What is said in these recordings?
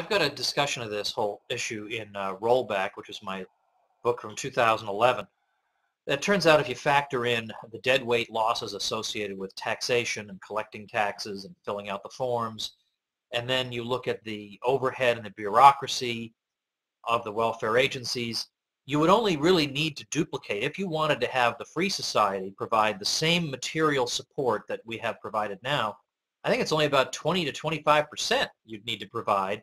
I've got a discussion of this whole issue in Rollback, which is my book from 2011. It turns out if you factor in the deadweight losses associated with taxation and collecting taxes and filling out the forms, and then you look at the overhead and the bureaucracy of the welfare agencies, you would only really need to duplicate, if you wanted to have the Free Society provide the same material support that we have provided now, I think it's only about 20 to 25% you'd need to provide.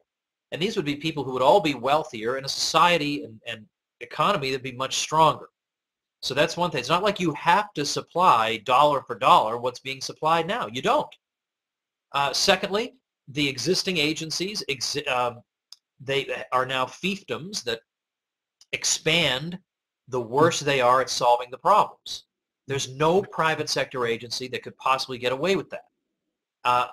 And these would be people who would all be wealthier in a society and economy that would be much stronger. So that's one thing. It's not like you have to supply dollar for dollar what's being supplied now. You don't. Secondly, the existing agencies, they are now fiefdoms that expand the worse they are at solving the problems. There's no private sector agency that could possibly get away with that.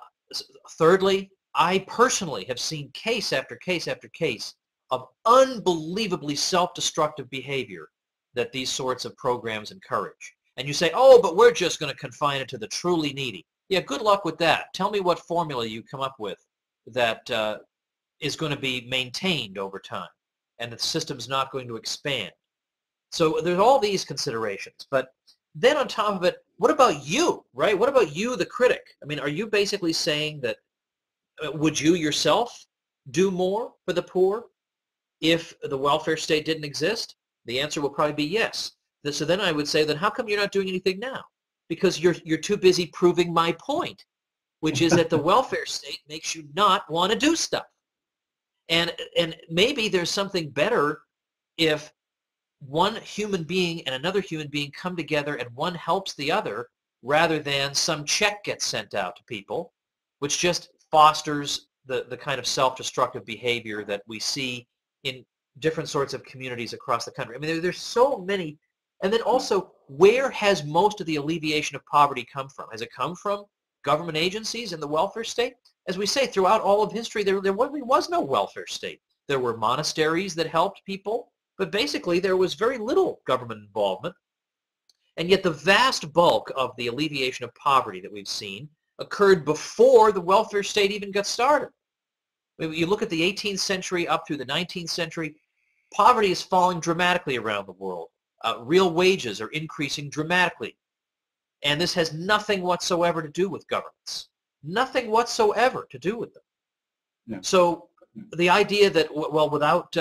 Thirdly, I personally have seen case after case after case of unbelievably self-destructive behavior that these sorts of programs encourage. And you say, oh, but we're just going to confine it to the truly needy. Yeah, good luck with that. Tell me what formula you come up with that is going to be maintained over time and the system's not going to expand. So there's all these considerations. But then on top of it, what about you, right? What about you, the critic? I mean, are you basically saying that would you yourself do more for the poor if the welfare state didn't exist? The answer will probably be yes. So then I would say, then how come you're not doing anything now? Because you're too busy proving my point, which is that the welfare state makes you not want to do stuff. And maybe there's something better if one human being and another human being come together and one helps the other rather than some check gets sent out to people, which just fosters the kind of self-destructive behavior that we see in different sorts of communities across the country. I mean, there's so many. And then also, where has most of the alleviation of poverty come from? Has it come from government agencies and the welfare state? As we say, throughout all of history, there really was no welfare state. There were monasteries that helped people, but basically there was very little government involvement. And yet the vast bulk of the alleviation of poverty that we've seen occurred before the welfare state even got started. I mean, you look at the 18th century up through the 19th century, poverty is falling dramatically around the world. Real wages are increasing dramatically. And this has nothing whatsoever to do with governments. Nothing whatsoever to do with them. Yeah. So the idea that, well, without,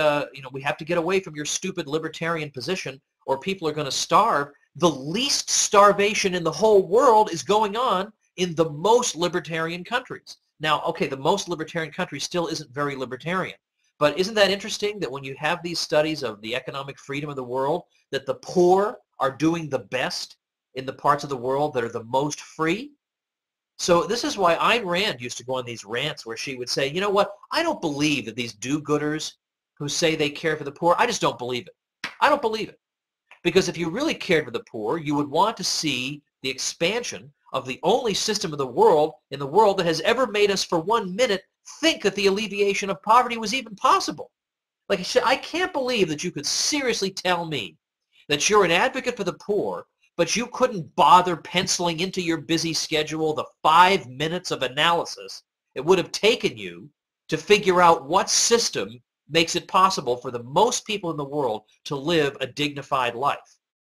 we have to get away from your stupid libertarian position or people are going to starve, the least starvation in the whole world is going on in the most libertarian countries. Now, okay, the most libertarian country still isn't very libertarian, but isn't that interesting that when you have these studies of the economic freedom of the world, that the poor are doing the best in the parts of the world that are the most free? So this is why Ayn Rand used to go on these rants where she would say, you know what, I don't believe that these do-gooders who say they care for the poor, I just don't believe it. I don't believe it. Because if you really cared for the poor, you would want to see the expansion of the only system of the world in the world that has ever made us for 1 minute think that the alleviation of poverty was even possible. Like, I can't believe that you could seriously tell me that you're an advocate for the poor, but you couldn't bother penciling into your busy schedule the 5 minutes of analysis it would have taken you to figure out what system makes it possible for the most people in the world to live a dignified life.